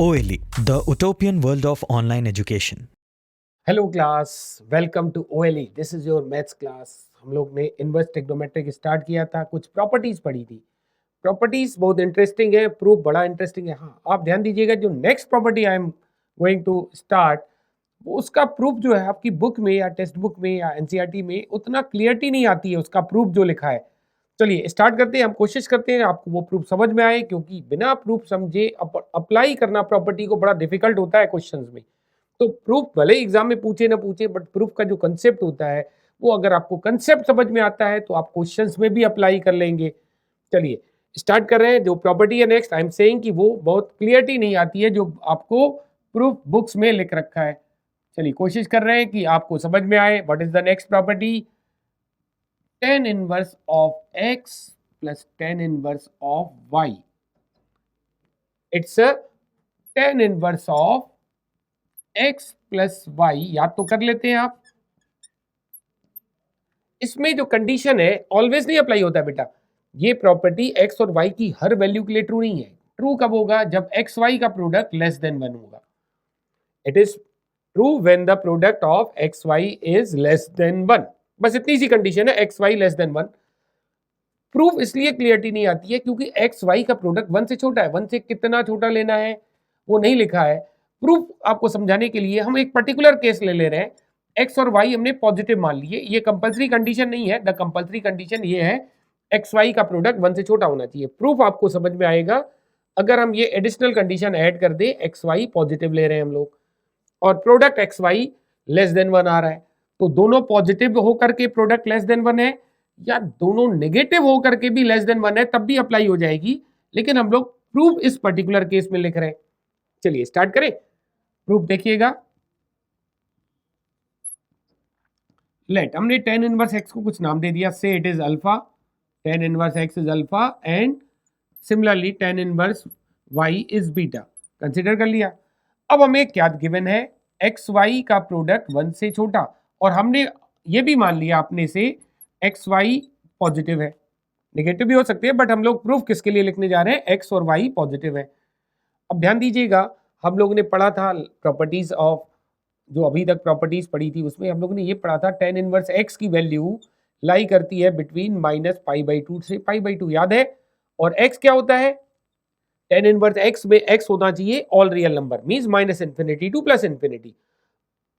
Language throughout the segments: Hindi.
OLE, the utopian world of online education. Hello class, welcome to OLE। This is your maths class. हम लोग ने इनवर्स ट्रिग्नोमेट्रिक स्टार्ट किया था, कुछ प्रॉपर्टीज पढ़ी थी। प्रॉपर्टीज बहुत इंटरेस्टिंग है, प्रूफ बड़ा इंटरेस्टिंग है। हाँ, आप ध्यान दीजिएगा, जो next property I am going to start, उसका प्रूफ जो है आपकी बुक में या टेक्स्ट बुक में या एनसीईआरटी में उतना क्लियरिटी नहीं आती है उसका प्रूफ जो लिखा है। चलिए स्टार्ट करते हैं। हम कोशिश करते हैं आपको वो प्रूफ समझ में आए, क्योंकि बिना प्रूफ समझे अप्लाई करना प्रॉपर्टी को बड़ा डिफिकल्ट होता है क्वेश्चंस में। तो प्रूफ भले एग्जाम में पूछे ना पूछे, बट प्रूफ का जो कंसेप्ट होता है वो अगर आपको कंसेप्ट समझ में आता है तो आप क्वेश्चंस में भी अप्लाई कर लेंगे। चलिए स्टार्ट कर रहे हैं। जो प्रॉपर्टी है नेक्स्ट, आई एम सेइंग कि वो बहुत क्लियरिटी नहीं आती है जो आपको प्रूफ बुक्स में लिख रखा है। चलिए कोशिश कर रहे हैं कि आपको समझ में आए। What is the next property? tan inverse of x plus tan inverse of y। It's tan inverse of x plus Y. याद तो कर लेते हैं आप। इसमें जो कंडीशन है ऑलवेज नहीं अप्लाई होता है बेटा। ये प्रॉपर्टी x और y की हर वैल्यू के लिए ट्रू नहीं है। ट्रू कब होगा? जब एक्स वाई का प्रोडक्ट लेस देन 1 होगा। It is true when the product of x y is less than 1। बस इतनी सी कंडीशन है, x y less than 1। Proof इसलिए क्लियरिटी नहीं आती है क्योंकि एक्स वाई का प्रोडक्ट 1 से छोटा है। 1 से कितना छोटा लेना है वो नहीं लिखा है। प्रूफ आपको समझाने के लिए हम एक पर्टिकुलर केस ले रहे हैं। एक्स और वाई हमने पॉजिटिव मान लिए। ये कंपलसरी कंडीशन नहीं है। द कंपलसरी कंडीशन ये है, एक्स वाई का प्रोडक्ट 1 से छोटा होना चाहिए। प्रूफ आपको समझ में आएगा अगर हम ये एडिशनल कंडीशन ऐड कर दे। एक्स वाई पॉजिटिव ले रहे हैं हम लोग और product x y less than 1 आ रहा है, तो दोनों पॉजिटिव होकर के प्रोडक्ट लेस देन 1 है या दोनों नेगेटिव होकर के भी लेस देन 1 है तब भी अप्लाई हो जाएगी। लेकिन हम लोग प्रूफ इस पर्टिकुलर केस में लिख रहे हैं। चलिए स्टार्ट करें। प्रूफ देखिएगा। लेट, हमने tan इनवर्स x को कुछ नाम दे दिया। से it is alpha. tan inverse x is alpha and similarly tan inverse y is beta. Consider कर लिया। अब हमें क्या गिवन है? एक्स वाई का प्रोडक्ट 1 से छोटा, और हमने ये भी मान लिया अपने से एक्स वाई पॉजिटिव है। नेगेटिव भी हो सकते हैं, बट हम लोग प्रूफ किसके लिए लिखने जा रहे हैं? एक्स और वाई पॉजिटिव है। अब ध्यान दीजिएगा, हम लोग ने पढ़ा था प्रॉपर्टीज ऑफ, जो अभी तक प्रॉपर्टीज पढ़ी थी उसमें हम लोग ने ये पढ़ा था tan इनवर्स x की वैल्यू लाई करती है बिटवीन -π/2 से π/2, याद है? और x क्या होता है? tan इनवर्स x में x होना चाहिए all real number, means -∞ to +∞।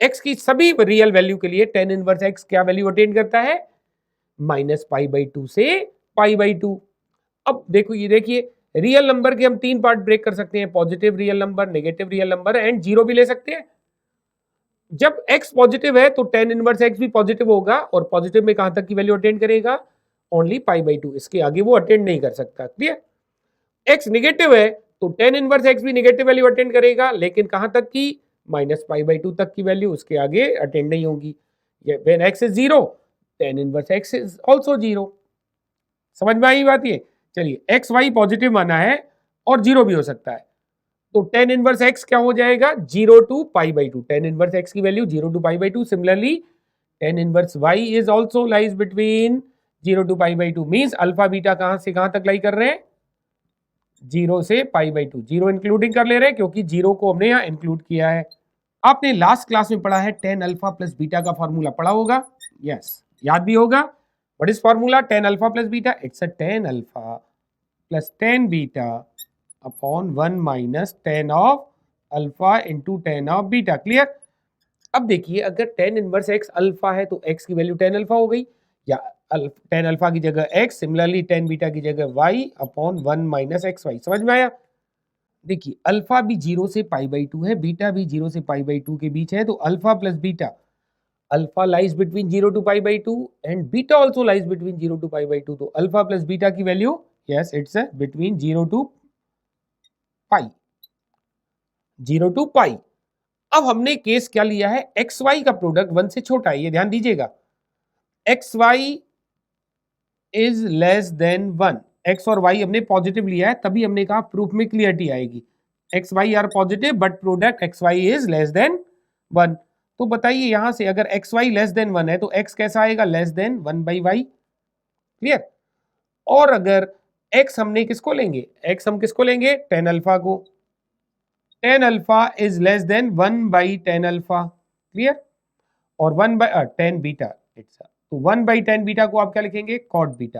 x की सभी रियल वैल्यू के लिए tan इनवर्स x क्या वैल्यू अटेन करता है? -π/2 से π/2। अब देखो, ये देखिए, रियल नंबर के हम 3 पार्ट ब्रेक कर सकते हैं, positive real number, negative real number and zero भी ले सकते हैं। जब x पॉजिटिव है तो tan इनवर्स x भी पॉजिटिव होगा, और पॉजिटिव में कहां तक की वैल्यू अटेंड करेगा? ओनली π/2। इसके आगे वो अटेंड नहीं कर सकता। क्लियर? x नेगेटिव है तो tan इनवर्स x भी नेगेटिव वैल्यू अटेंड करेगा, लेकिन कहां तक की? -π/2 तक की वैल्यू, उसके आगे अटेंड नहीं होगी। When x is 0, tan inverse x is also 0। समझ में आई बात? ये चलिए, एक्स वाई पॉजिटिव माना है और जीरो भी हो सकता है, तो tan इनवर्स x क्या हो जाएगा? 0 to π/2। tan इनवर्स x की value 0 to π/2। Similarly tan inverse y is also lies between 0 to π/2। Means alpha beta कहां से कहां तक लाई कर रहे हैं? 0 से π/2। जीरो इंक्लूडिंग कर ले रहे हैं क्योंकि जीरो को हमने यहां इंक्लूड किया है। आपने लास्ट क्लास में पढ़ा है tan अल्फा प्लस बीटा का फॉर्मूला पढ़ा होगा। यस, याद भी होगा। What is formula tan alpha plus beta? It's a tan alpha plus tan beta upon 1 minus tan of alpha into tan of beta. Clear? अब देखिए, अगर tan इनवर्स x अल्फा है तो x की वैल्यू tan अल्फा हो गई, या tan अल्फा की जगह x, सिमिलरली tan बीटा की जगह y upon 1 minus x y. समझ में आया? देखिए, अल्फा भी 0 से π/2 है, बीटा भी 0 से π/2 के बीच है, तो alpha plus beta, alpha lies between 0 to π/2 and beta also lies between 0 to π/2। तो अल्फा प्लस बीटा की value, yes, it's between 0 to pi, 0 to पाई। अब हमने केस क्या लिया है? एक्स वाई का प्रोडक्ट 1 से छोटा है, ये ध्यान दीजिएगा। X y is less than 1। X और वाई हमने पॉजिटिव लिया है, तभी हमने कहा प्रूफ में क्लियरिटी आएगी। X y are positive but product x y is less than 1। तो बताइए, यहां से अगर एक्स वाई लेस देन 1 है तो एक्स कैसा आएगा? Less than 1/y। क्लियर? और अगर x हमने किसको लेंगे? x हम किसको लेंगे? tan अल्फा को। tan alpha is less than 1 by tan alpha, clear, और 1 बाई tan बीटा इट्स, तो 1 बाई tan बीटा को आप क्या लिखेंगे, cot बीटा।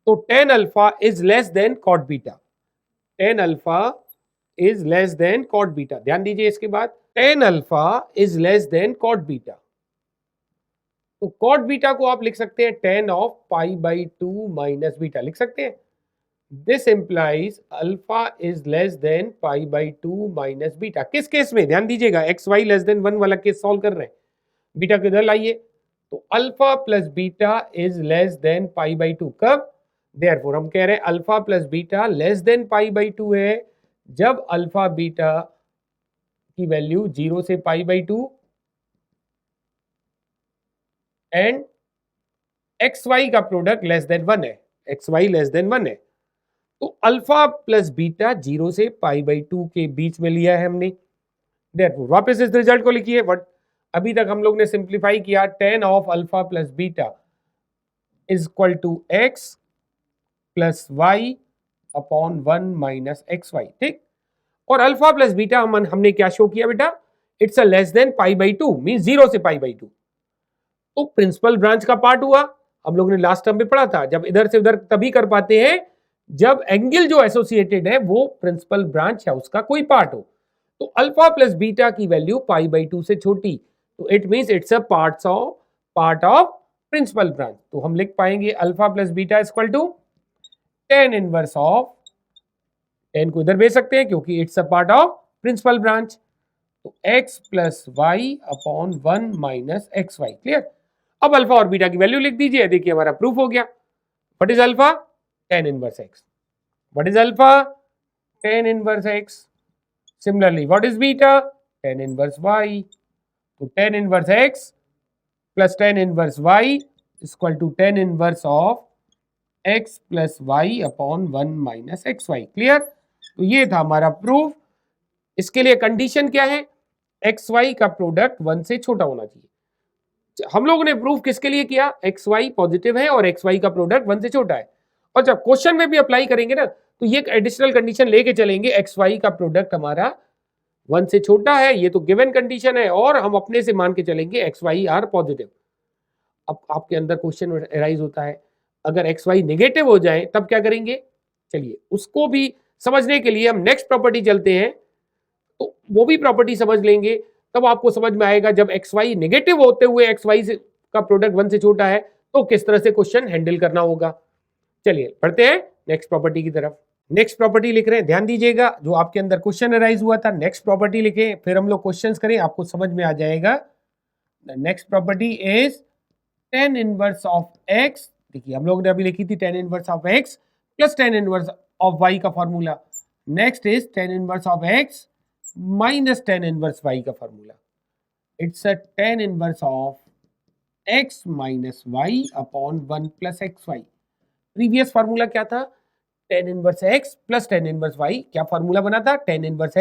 तो tan alpha is less then cot beta, tan alpha is less then cot beta. ध्यान दीजिए इसके बाद tan alpha is less then cot beta, तो cot बीटा को आप लिख सकते हैं tan of pi by 2 minus beta, लिख सकते हैं। This implies alpha is less than pi by 2 minus beta. किस केस में, ध्यान दीजिएगा, एक्स वाई लेस देन 1 वाला केस सॉल्व कर रहे हैं, बीटा किधर लाइए, तो alpha plus beta is less than pi by 2, कब, देयरफॉर हम कह रहे हैं alpha plus beta less than pi by 2 है जब अल्फा बीटा की वैल्यू 0 से pi by 2 and x y का प्रोडक्ट लेस देन 1 है, एक्स वाई लेस देन 1 है। तो अल्फा प्लस बीटा 0 से पाई बाई 2 के बीच में लिया है हमने, देयरफॉर वापस इस रिजल्ट को लिखिए। व्हाट अभी तक हम लोग ने सिंप्लीफाई किया, tan of alpha plus beta is equal to x plus y upon 1 minus x y, ठीक। और अल्फा प्लस बीटा हमने क्या शो किया बेटा, it's a less than pi by 2, mean 0 से पाई बाई 2। तो प्रिंसिपल ब्रांच का पार्ट हुआ, हम लोग ने लास्ट टर्म में पढ़ा था, जब इधर से उधर तभी कर पाते हैं जब एंगल जो एसोसिएटेड है वो प्रिंसिपल ब्रांच है उसका कोई पार्ट हो। तो अल्फा प्लस बीटा की वैल्यू पाई बाई 2 से छोटी, तो it means it's a part of principal branch. तो हम लिख पाएंगे alpha plus beta is equal to tan inverse of, tan को इधर भेज सकते हैं क्योंकि it's a part of principal branch, तो x plus y upon 1 minus x y, clear. अब अल्फा और बीटा की वैल्यू लिख दीजिए, देखिए हमारा प्रूफ हो गया। What is alpha, tan inverse x, what is alpha, tan inverse x। Similarly what is beta, tan inverse y, तो tan inverse x plus tan inverse y is equal to tan inverse of x plus y upon 1 minus x y, clear. तो ये था हमारा प्रूफ। इसके लिए कंडीशन क्या है, एक्स वाई का प्रोडक्ट 1 से छोटा होना चाहिए। हम लोगों ने प्रूफ किसके लिए किया, एक्स वाई पॉजिटिव है और एक्स वाई का प्रोडक्ट 1 से छोटा है। और जब क्वेश्चन में भी अप्लाई करेंगे ना तो ये एडिशनल कंडीशन लेके चलेंगे, एक्स वाई का प्रोडक्ट हमारा 1 से छोटा है, ये तो गिवन कंडीशन है, और हम अपने से मान के चलेंगे एक्स वाई आर पॉजिटिव। अब आपके अंदर क्वेश्चन अराइज होता है, अगर एक्स वाई नेगेटिव हो जाए तब क्या करेंगे, चलिए उसको भी समझने के लिए हम नेक्स्ट प्रॉपर्टी चलते हैं, तो वो भी प्रॉपर्टी समझ लेंगे, तब आपको समझ में आएगा जब एक्स वाई नेगेटिव होते हुए एक्स वाई का प्रोडक्ट 1 से छोटा है तो किस तरह से क्वेश्चन हैंडल करना होगा। चलिए बढ़ते हैं नेक्स्ट प्रॉपर्टी की तरफ। नेक्स्ट प्रॉपर्टी लिख रहे हैं, ध्यान दीजिएगा, जो आपके अंदर क्वेश्चन अराइज हुआ था, नेक्स्ट प्रॉपर्टी लिखें, फिर हम लोग क्वेश्चंस करें, आपको समझ में आ जाएगा। Next property is tan inverse of x, देखिए हम लोग ने अभी लिखी थी tan inverse of x plus tan inverse of y का formula. Next is tan inverse of x minus tan inverse y का formula. It's a tan inverse of x minus y upon 1 plus x y. Previous formula क्या था, tan inverse x plus tan inverse y, क्या फॉर्मूला बना था, tan inverse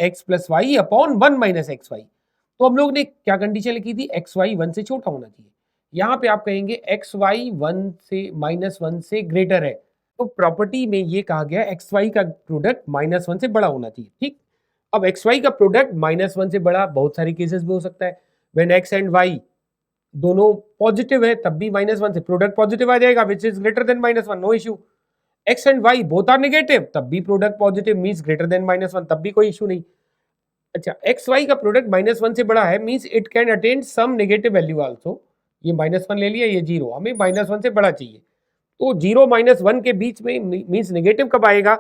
x plus y upon 1 minus x y. तो हम लोग ने क्या कंडीशन लिखी थी, एक्स वाई 1 से छोटा होना चाहिए। यहाँ पे आप कहेंगे एक्स वाई 1 से माइनस 1 से ग्रेटर है, तो प्रॉपर्टी में ये कहा गया एक्स वाई का प्रोडक्ट माइनस 1 से बड़ा होना चाहिए, ठीक। अब एक्स वाई का प्रोडक्ट माइनस 1 से बड़ा बहुत सारे केसेस में हो सकता है, व्हेन एक्स एंड वाई दोनों पॉजिटिव है तब भी माइनस 1 से प्रोडक्ट पॉजिटिव आ जाएगा, which is greater than minus 1, no issue. X and y both are negative तब भी product positive, means greater than minus 1, तब भी कोई इशू नहीं। अच्छा, एक्स वाई का प्रोडक्ट माइनस 1 से बड़ा है, means it can attain some negative value also. ये माइनस 1 ले लिया, ये 0, हमें माइनस 1 से बड़ा चाहिए, तो 0 माइनस 1 के बीच में मींस नेगेटिव कब आएगा,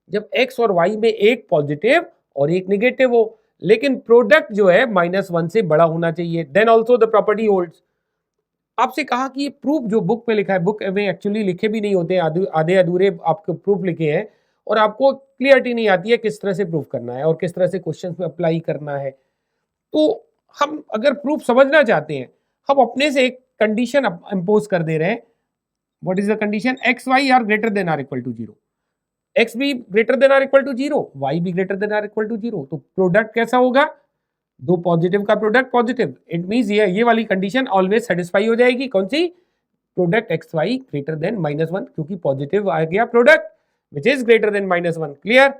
जब एक्स और वाई में एक पॉजिटिव और एक नेगेटिव हो, लेकिन प्रोडक्ट जो है माइनस 1 से बड़ा होना चाहिए, then also the property holds. आपसे कहा कि ये प्रूफ जो बुक में लिखा है, बुक में एक्चुअली लिखे भी नहीं होते, आधे अधूरे आपके प्रूफ लिखे हैं, और आपको क्लियरिटी नहीं आती है किस तरह से प्रूफ करना है और किस तरह से क्वेश्चंस में अप्लाई करना है। तो हम अगर प्रूफ समझना चाहते हैं, हम अपने से एक कंडीशन इंपोज कर दे रहे हैं। What is the condition, x y are greater than or equal to 0, x भी greater than or equal to 0, y भी greater than or equal to 0, तो प्रोडक्ट कैसा होगा, दो पॉजिटिव का प्रोडक्ट पॉजिटिव, इट मींस ये वाली कंडीशन ऑलवेज सेटिस्फाई हो जाएगी, कौन सी, product x y greater than minus 1, क्योंकि पॉजिटिव आ गया product which is greater than minus 1, clear.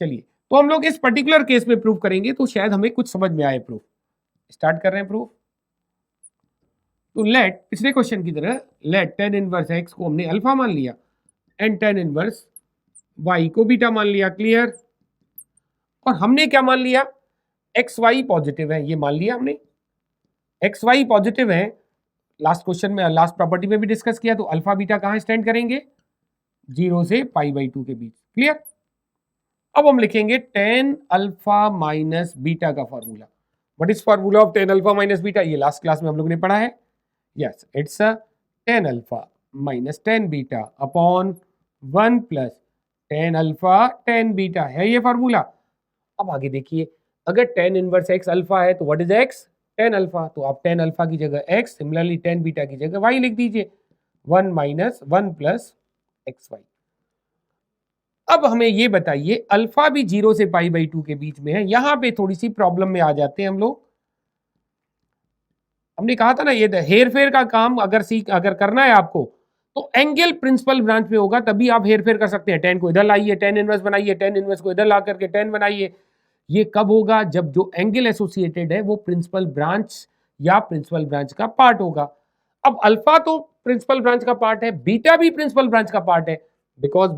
चलिए, तो हम लोग इस पर्टिकुलर केस में प्रूव करेंगे तो शायद हमें कुछ समझ में आए। प्रूफ स्टार्ट कर रहे हैं प्रूफ। तो लेट, पिछले क्वेश्चन की तरह, लेट tan इनवर्स x को हमने अल्फा मान लिया एंड tan इनवर्स y को बीटा मान लिया। क्लियर? और हमने क्या मान लिया? एक्स वाई पॉजिटिव है, ये मान लिया हमने। एक्स वाई पॉजिटिव है, लास्ट क्वेश्चन में, लास्ट प्रॉपर्टी में भी डिस्कस किया। तो अल्फा बीटा कहां स्टैंड करेंगे? 0 से π/2 के बीच। क्लियर? अब हम लिखेंगे tan अल्फा माइनस बीटा का formula. What is formula of tan alpha minus beta? ये लास्ट क्लास में हम लोग ने पढ़ा है। Yes, it's tan alpha minus tan beta upon 1 plus tan alpha tan beta है ये फॉर्मूला। अब आगे देखिए, अगर tan इनवर्स x अल्फा है तो what is x? tan alpha. तो आप tan अल्फा की जगह x, सिमिलरली tan बीटा की जगह y लिख दीजिए। 1 माइनस 1 प्लस xy। अब हमें ये बताइए, अल्फा भी 0 से π/2 के बीच में है। यहां पे थोड़ी सी प्रॉब्लम में आ जाते हैं हम लोग। हमने कहा था ना, ये हेर फेर का काम अगर करना है आपको तो एंगल प्रिंसिपल ब्रांच में होगा, तभी आप हेर फेर कर सकते हैं। tan को इधर लाइए, tan इनवर्स बनाइए, tan इनवर्स को इधर ला करके tan बनाइए। ये कब होगा? जब जो एंगल एसोसिएटेड है वो प्रिंसिपल ब्रांच या प्रिंसिपल ब्रांच का पार्ट होगा। अब अल्फा तो प्रिंसिपल ब्रांच का पार्ट है, बीटा भी प्रिंसिपल ब्रांच का पार्ट है, because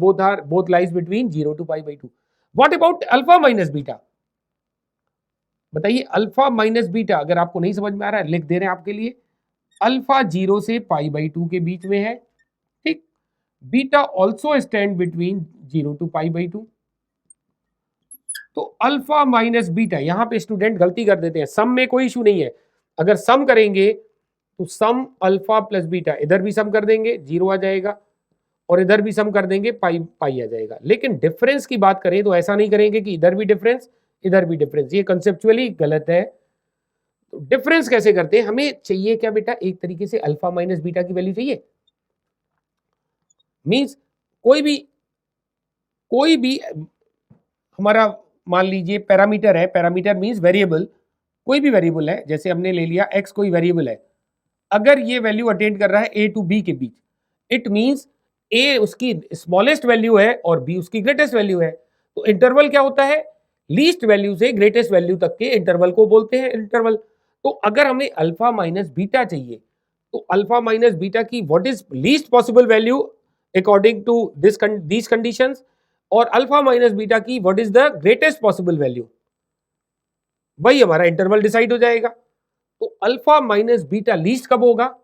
both lies between 0 to π/2। What about alpha minus beta? बताइए, अल्फा माइनस बीटा अगर आपको नहीं समझ में आ रहा है, लिख दे रहे हैं आपके लिए। अल्फा 0 से π/2 के बीच में है, ठीक। Beta also stand between 0 to π/2। तो अल्फा माइनस बीटा, यहां पे स्टूडेंट गलती कर देते हैं। सम में कोई इशू नहीं है, अगर सम करेंगे तो सम अल्फा प्लस बीटा, इधर भी सम कर देंगे 0 आ जाएगा, और इधर भी सम कर देंगे पाई आ जाएगा। लेकिन डिफरेंस की बात करें तो ऐसा नहीं करेंगे कि इधर भी डिफरेंस इधर भी डिफरेंस, ये कंसेप्चुअली गलत है। तो डिफरेंस कैसे करते हैं? हमें चाहिए क्या बेटा? एक तरीके से अल्फा माइनस बीटा की वैल्यू चाहिए। मींस कोई भी हमारा मान लीजिए पैरामीटर है, पैरामीटर मींस वेरिएबल, कोई भी वेरिएबल है, जैसे हमने ले लिया x कोई वेरिएबल है, अगर ये वैल्यू अटेंड कर रहा है a to b के बीच, इट मींस a उसकी स्मॉलेस्ट वैल्यू है और b उसकी ग्रेटेस्ट वैल्यू है। तो इंटरवल क्या होता है? लीस्ट वैल्यू से ग्रेटेस्ट वैल्यू तक के इंटरवल को बोलते हैं इंटरवल। तो अगर हमें अल्फा माइनस बीटा चाहिए तो अल्फा माइनस बीटा की what is least possible value according to these conditions, और अल्फा माइनस बीटा की what is the greatest possible value, वही हमारा इंटरवल डिसाइड हो जाएगा। तो अल्फा माइनस बीटा लीस्ट कब होगा?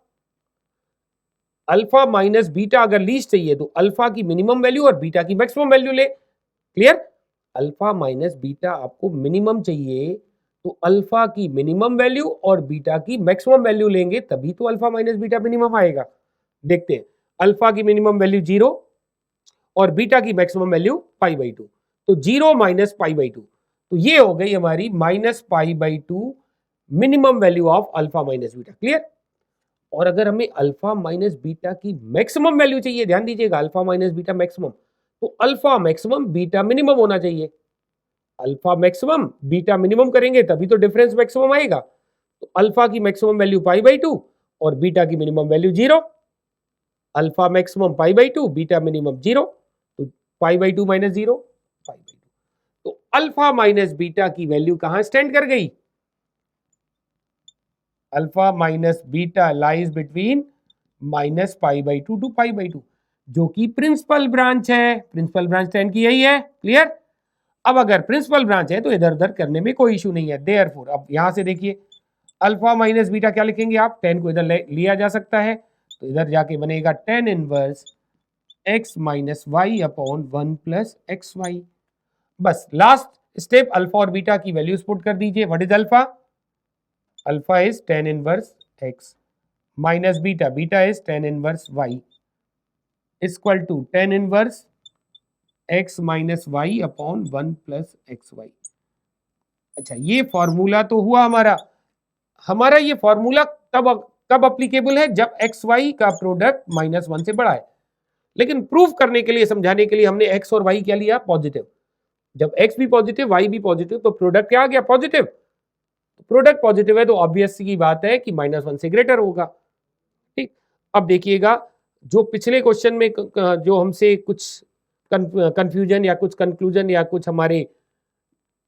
अल्फा माइनस बीटा अगर लीस्ट चाहिए तो अल्फा की मिनिमम वैल्यू और बीटा की मैक्सिमम वैल्यू ले। क्लियर? अल्फा माइनस बीटा आपको मिनिमम चाहिए तो अल्फा की मिनिमम वैल्यू और बीटा की मैक्सिमम वैल्यू लेंगे, तभी तो अल्फा माइनस बीटा मिनिमम आएगा। देखते हैं, अल्फा की मिनिमम वैल्यू 0 और बीटा की मैक्सिमम वैल्यू π/2, तो 0 माइनस π/2, तो ये हो गई हमारी minus π/2 minimum value of alpha minus beta. Clear? और अगर हमें अल्फा माइनस बीटा की मैक्सिमम वैल्यू चाहिए, ध्यान दीजिएगा, अल्फा माइनस बीटा मैक्सिमम, तो अल्फा मैक्सिमम बीटा मिनिमम होना चाहिए। अल्फा मैक्सिमम बीटा मिनिमम करेंगे तभी तो डिफरेंस मैक्सिमम आएगा। तो अल्फा की मैक्सिमम वैल्यू π/2 और बीटा की minimum value 0। Alpha maximum π/2, beta minimum 0, तो π/2 माइनस 0 π/2। तो अल्फा माइनस बीटा की वैल्यू कहां स्टैंड कर गई? Alpha minus beta lies between minus π/2 to π/2, जो कि प्रिंसिपल ब्रांच है। प्रिंसिपल ब्रांच 10 की यही है। क्लियर? अब अगर प्रिंसिपल ब्रांच है तो इधर उधर करने में कोई इशू नहीं है। देयरफॉर अब यहां से देखिए, अल्फा माइनस बीटा क्या लिखेंगे आप? 10 को इधर लिया जा सकता है, तो इधर जाके बनेगा tan inverse x minus y upon 1 plus x y. बस लास्ट स्टेप, अल्फा और बीटा की वैल्यूज पुट कर दीजिए। What is alpha? Alpha is tan inverse x minus beta, beta is tan inverse y equal to tan inverse x minus y upon 1 plus x y. अच्छा, ये फॉर्मूला तो हुआ हमारा ये फॉर्मूला कब अप्लीकेबल है? जब एक्स वाई का प्रोडक्ट -1 से बड़ा है। लेकिन प्रूफ करने के लिए, समझाने के लिए हमने एक्स और वाई क्या लिया? पॉजिटिव। जब एक्स भी पॉजिटिव वाई भी पॉजिटिव तो प्रोडक्ट क्या आ गया? पॉजिटिव। प्रोडक्ट पॉजिटिव है तो ऑब्वियस की बात है कि -1 से ग्रेटर होगा। ठीक, अब देखिएगा, जो पिछले क्वेश्चन में जो हमसे कुछ कंफ्यूजन या कुछ कंक्लूजन या कुछ हमारे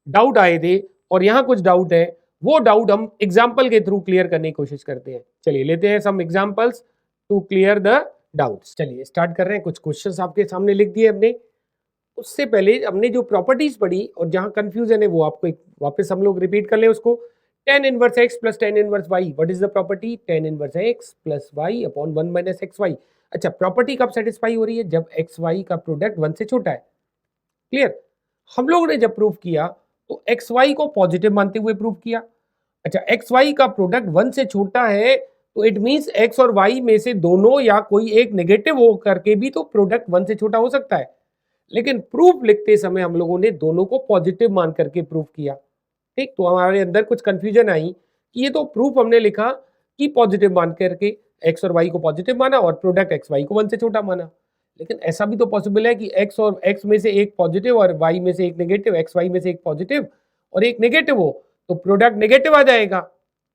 डाउट आए थे और यहाँ कुछ डाउट है, वो डाउट हम एग्जाम्पल के थ्रू क्लियर करने की कोशिश करते हैं। चलिए लेते हैं some examples to clear the doubts. चलिए स्टार्ट कर रहे हैं। कुछ क्वेश्चंस आपके सामने लिख दिए हमने। उससे पहले हमने जो प्रॉपर्टीज पढ़ी और जहां कंफ्यूजन है वो आपको एक वापस हम लोग रिपीट कर लें उसको। tan inverse x plus tan inverse y, what is the property? tan inverse x plus y upon 1 minus xy। अच्छा, प्रॉपर्टी कब सेटिस्फाई हो रही है? जब xy का प्रोडक्ट 1 से छोटा है। क्लियर? हम लोगों ने जब प्रूव किया तो xy को पॉजिटिव मानते हुए प्रूव किया। अच्छा, xy का प्रोडक्ट 1 से छोटा है तो इट मींस x और y में से दोनों या कोई एक नेगेटिव हो करके भी तो प्रोडक्ट 1 से छोटा हो सकता है। लेकिन प्रूफ लिखते समय हम लोगों ने दोनों को पॉजिटिव मान करके प्रूफ किया। ठीक, तो हमारे अंदर कुछ कंफ्यूजन आई कि ये तो प्रूफ हमने लिखा कि पॉजिटिव मान करके x और y को पॉजिटिव माना और प्रोडक्ट xy को 1 से छोटा माना। लेकिन ऐसा भी तो पॉसिबल है कि x और x में से एक पॉजिटिव और y में से एक नेगेटिव, xy में से एक पॉजिटिव और एक नेगेटिव हो तो प्रोडक्ट नेगेटिव आ जाएगा।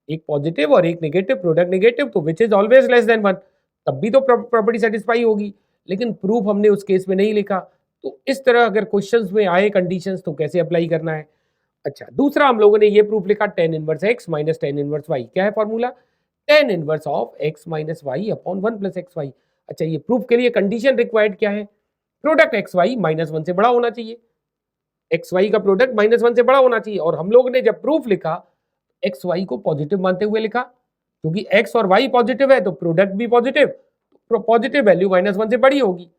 एक पॉजिटिव और एक नेगेटिव, प्रोडक्ट नेगेटिव, तो which is always less than 1, तब भी तो प्रॉपर्टी सेटिस्फाई होगी। लेकिन प्रूफ हमने उस केस में नहीं लिखा। तो इस तरह अगर क्वेश्चंस में आए कंडीशंस तो कैसे अप्लाई करना है। अच्छा, दूसरा हम लोगों ने ये प्रूफ लिखा tan inverse x minus tan inverse y। क्या है formula? tan inverse of x minus y upon 1 plus xy। अच्छा, ये प्रूफ के लिए कंडीशन रिक्वायर्ड क्या है? प्रोडक्ट xy माइनस 1 से बड़ा होना चाहिए। xy का प्रोडक्ट माइनस 1 से बड़ा होना चाहिए। और हम लोगों ने जब प्रूफ लिखा xy को पॉजिटिव मानते हुए लिखा, क्योंकि x और y पॉजिटिव है तो प्रोडक्ट भी पॉजिटिव, पॉजिटिव वैल्यू माइनस 1 से बड़ी होगी।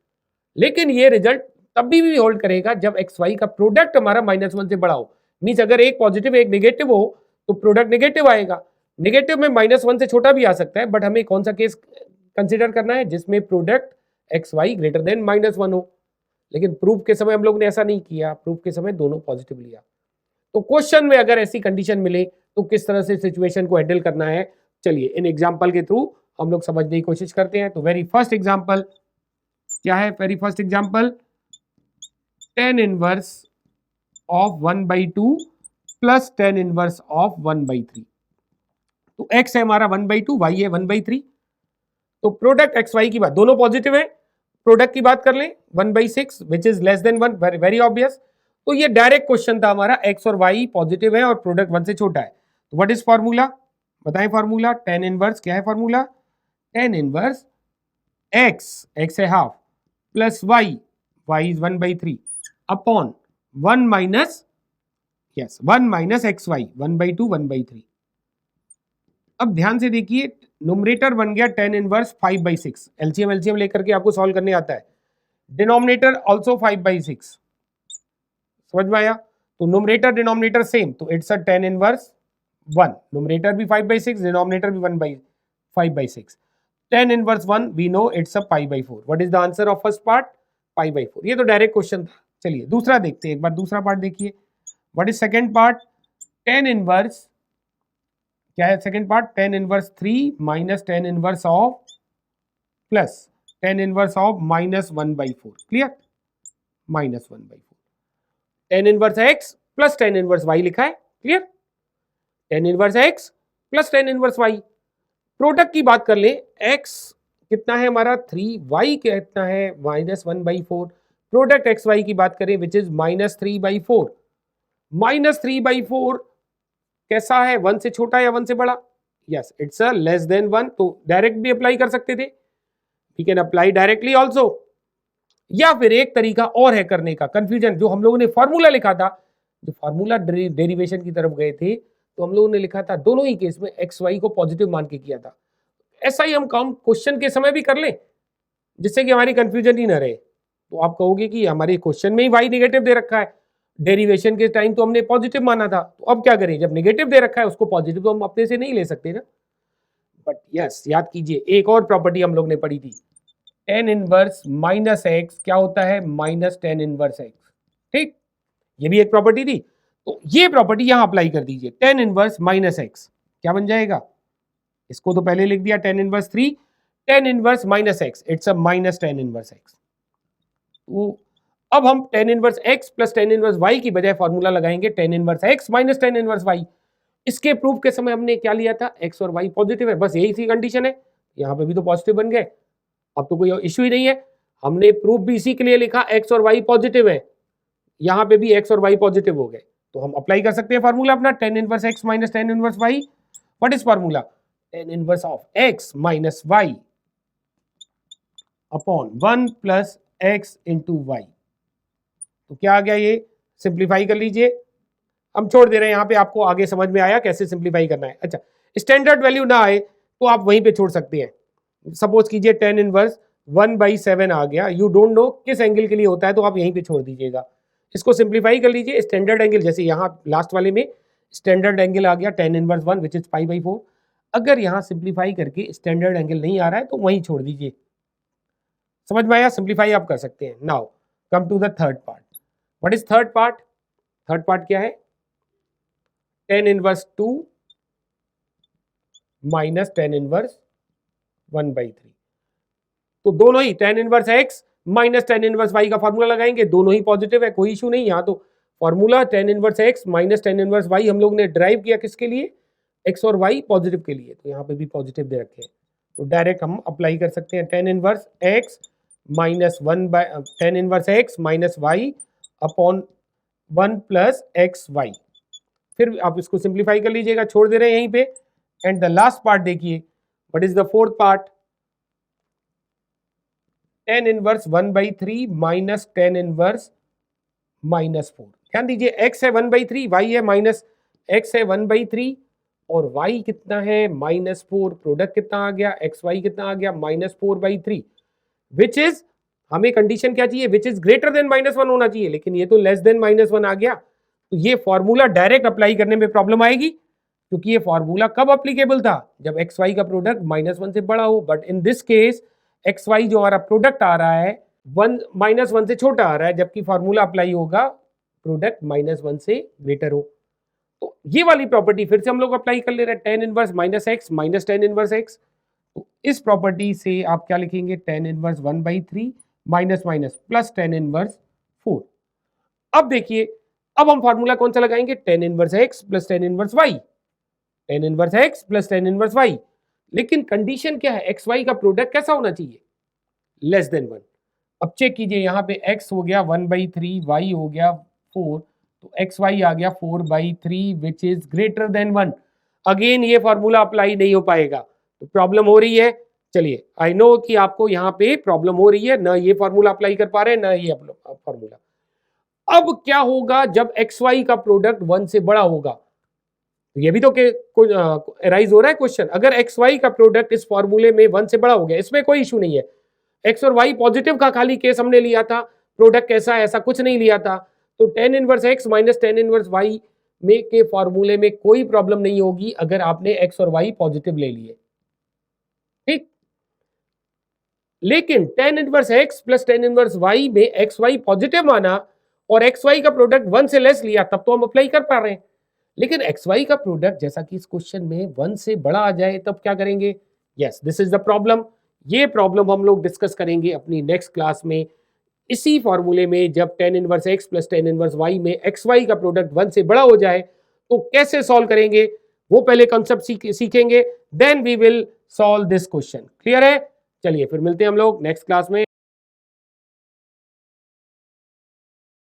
लेकिन ये रिजल्ट तब भी होल्ड करेगा जब xy का प्रोडक्ट हमारा माइनस 1 से बड़ा हो। मींस अगर एक पॉजिटिव एक नेगेटिव हो तो प्रोडक्ट नेगेटिव आएगा। नेगेटिव में माइनस 1 से छोटा भी आ सकता है, बट हमें कौन सा केस कंसिडर करना है? जिसमें product xy greater than minus 1 हो। लेकिन प्रूफ के समय हम लोग ने ऐसा नहीं किया, प्रूफ के समय दोनों पॉजिटिव लिया। तो क्वेश्चन में अगर ऐसी कंडीशन मिले तो किस तरह से सिचुएशन को हैंडल करना है, चलिए इन एग्जाम्पल के थ्रू हम लोग समझने की कोशिश करते हैं। तो वेरी फर्स्ट एग्जाम्पल क्या है? Very first example tan inverse of 1/2 plus tan inverse of 1/3। तो x है हमारा 1/2, y है 1/3। तो प्रोडक्ट xy की बात, दोनों पॉजिटिव है, प्रोडक्ट की बात कर लें 1/6 which is less than 1, very obvious. तो ये डायरेक्ट क्वेश्चन था हमारा, x और y पॉजिटिव है और प्रोडक्ट 1 से छोटा है। तो व्हाट इज फॉर्मूला? बताएं फॉर्मूला। tan इनवर्स क्या है फॉर्मूला? tan इनवर्स x है half plus y is 1/3 upon 1 minus 1 minus xy 1/2 1/3। अब ध्यान से देखिए, न्यूमरेटर बन गया tan इनवर्स 5/6, एलसीएम लेकर के आपको सॉल्व करने आता है। डिनोमिनेटर आल्सो 5/6, समझ में आया? तो न्यूमरेटर डिनोमिनेटर सेम, तो it's a tan inverse 1। Numerator भी 5/6, डिनोमिनेटर भी 5/6। tan inverse 1 we know it's a π/4। What is the answer of first part? π/4। ये तो डायरेक्ट क्वेश्चन था। चलिए दूसरा देखते हैं, एक बार दूसरा पार्ट देखिए। What is second part? tan inverse क्या है second part? tan inverse 3 minus tan inverse of plus tan inverse of minus 1/4। Clear? Minus 1/4। tan inverse x plus tan inverse y लिखा है। Clear? tan inverse x plus tan inverse y। Product की बात कर ले, x कितना है हमारा 3, y कितना है माइनस 1/4। प्रोडक्ट xy की बात करें विच इज माइनस 3/4। माइनस 3/4 कैसा है? 1 से छोटा या 1 से बड़ा? Yes, it's a less than 1। तो डायरेक्ट भी अप्लाई कर सकते थे, we can apply directly also. या फिर एक तरीका और है करने का, कंफ्यूजन जो हम लोगों ने फॉर्मूला लिखा था, जो फॉर्मूला डेरिवेशन की तरफ गए थे, तो हम लोगों ने लिखा था दोनों ही केस में एक्स वाई को पॉजिटिव मान के किया था। ऐसा ही हम काम क्वेश्चन के समय भी कर लें, जिससे कि हमारी कंफ्यूजन ही ना रहे। तो आप कहोगे कि हमारे क्वेश्चन में ही वाई नेगेटिव दे रखा है, डेरिवेशन के टाइम तो हमने पॉजिटिव माना था, तो अब क्या करें? जब नेगेटिव दे रखा है उसको पॉजिटिव तो हम अपने से नहीं ले सकते ना। बट यस, याद कीजिए एक और प्रॉपर्टी हम लोग ने पढ़ी थी, tan इनवर्स माइनस एक्स क्या होता है? Minus tan inverse x. ठीक, ये भी एक प्रॉपर्टी थी, तो ये प्रॉपर्टी यहां अप्लाई कर दीजिए। tan इनवर्स माइनस एक्स क्या बन जाएगा? इसको तो पहले लिख दिया tan inverse 3, tan inverse minus x, it's a minus tan inverse x. तो अब हम tan inverse x plus tan inverse y की बजाय फॉर्मूला लगाएंगे tan inverse x minus tan inverse y। इसके प्रूफ के समय हमने क्या लिया था? x और y पॉजिटिव है, बस यही सी कंडीशन है। यहां पे भी तो पॉजिटिव बन गए, अब तो कोई इश्यू ही नहीं है। हमने प्रूफ भी इसी के लिए लिखा, एक्स और वाई पॉजिटिव है, यहां पे भी एक्स और वाई पॉजिटिव हो गए, तो हम अप्लाई कर सकते हैं फार्मूला अपना, tan inverse x minus tan inverse y. What is formula? tan inverse of x minus y upon 1 plus x into y. तो क्या आ गया, ये सिंप्लीफाई कर लीजिए. हम छोड़ दे रहे हैं यहाँ पे, आपको आगे समझ में आया कैसे सिंप्लीफाई करना है. अच्छा, स्टैंडर्ड वैल्यू ना आए तो आप वहीं पे छोड़ सकते हैं. सपोज कीजिए tan इनवर्स 1/7 आ गया, यू डोंट नो किस एंगल के लिए होता है, तो आप यहीं पे छोड़ दीजिएगा. इसको सिंप्लीफाई कर लीजिए. स्टैंडर्ड एंगल, जैसे यहाँ लास्ट वाले में स्टैंडर्ड एंगल आ गया tan इनवर्स 1 विच इज π/4. अगर यहाँ सिंप्लीफाई करके स्टैंडर्ड एंगल नहीं आ रहा है तो वहीं छोड़ दीजिए. समझ में आया? सिंप्लीफाई आप कर सकते हैं. Now come to the third part. What is third part? Third part क्या है? tan inverse 2 minus tan inverse 1/3. तो दोनों ही tan inverse x minus tan inverse y का फॉर्मूला लगाएंगे, दोनों ही पॉजिटिव है, कोई इशू नहीं. यहाँ तो formula tan inverse x minus tan inverse y हम लोग ने ड्राइव किया किसके लिए? x और y पॉजिटिव के लिए, तो यहाँ पे भी पॉजिटिव दे रखे हैं, तो डायरेक्ट हम अप्लाई कर सकते हैं. tan inverse x minus tan inverse x minus y upon 1 plus x y. फिर आप इसको सिंप्लीफाई कर लीजिएगा, छोड़ दे रहे हैं यहीं पे. एंड द लास्ट पार्ट देखिए, what is the fourth part? tan inverse 1/3 minus tan inverse -4. ध्यान दीजिए, x है 1/3, y है माइनस x है 1/3 और y कितना है -4. प्रोडक्ट कितना आ गया? xy कितना आ गया? -4/3. विच इज, हमें कंडीशन क्या चाहिए? विच इज ग्रेटर देन -1 होना चाहिए, लेकिन ये तो लेस देन -1 आ गया. तो ये फॉर्मूला डायरेक्ट अप्लाई करने में प्रॉब्लम आएगी, क्योंकि ये फॉर्मूला कब अप्लीकेबल था? जब xy का प्रोडक्ट -1 से बड़ा हो. But in this case xy जो हमारा प्रोडक्ट आ रहा है -1 से छोटा आ रहा है, जबकि फॉर्मूला अप्लाई होगा प्रोडक्ट -1 से ग्रेटर हो. तो ये वाली प्रॉपर्टी फिर से हम लोग अप्लाई कर ले रहे हैं, tan inverse -x minus tan inverse x. तो इस प्रॉपर्टी से आप क्या लिखेंगे? tan inverse 1/3 minus minus plus tan inverse 4. अब देखिए, अब हम फॉर्मूला कौन सा लगाएंगे? tan inverse x plus tan inverse y. tan inverse x plus tan inverse y. लेकिन कंडीशन क्या है? एक्स वाई का प्रोडक्ट कैसा होना चाहिए? Less than 1. अब चेक कीजिए, यहाँ पे x हो गया 1/3, y हो गया 4, तो एक्स वाई आ गया 4/3 विच इज ग्रेटर देन 1. अगेन ये फॉर्मूला अप्लाई नहीं हो पाएगा, तो प्रॉब्लम हो रही है. चलिए, आई नो कि आपको यहाँ पे प्रॉब्लम हो रही है, ना ये फॉर्मूला अप्लाई कर पा रहे हैं ना ये फॉर्मूला. अब क्या होगा जब एक्स वाई का प्रोडक्ट 1 से बड़ा होगा? ये भी तो अराइज हो रहा है क्वेश्चन. अगर एक्स वाई का प्रोडक्ट इस फॉर्मूले में 1 से बड़ा हो गया, इसमें कोई इशू नहीं है. एक्स और वाई पॉजिटिव का खाली केस हमने लिया था, प्रोडक्ट कैसा है ऐसा कुछ नहीं लिया था. तो tan inverse x minus tan inverse y में के फॉर्मूले में कोई प्रॉब्लम नहीं होगी अगर आपने x और y पॉजिटिव ले लिए. ठीक. लेकिन tan inverse x plus tan inverse y में एक्स वाई पॉजिटिव माना और एक्स वाई का प्रोडक्ट 1 से लेस लिया, तब तो हम अप्लाई कर पा रहे हैं. लेकिन एक्स वाई का प्रोडक्ट जैसा कि इस क्वेश्चन में 1 से बड़ा आ जाए, तब क्या करेंगे? Yes, this is the problem. ये प्रॉब्लम हम लोग डिस्कस करेंगे अपनी नेक्स्ट क्लास में. इसी फॉर्मूले में जब tan inverse x plus tan inverse y में एक्स वाई का प्रोडक्ट 1 से बड़ा हो जाए, तो कैसे सॉल्व करेंगे वो पहले कंसेप्ट सीखेंगे, then we will solve this question. Clear है? चलिए फिर मिलते हैं हम लोग नेक्स्ट क्लास में.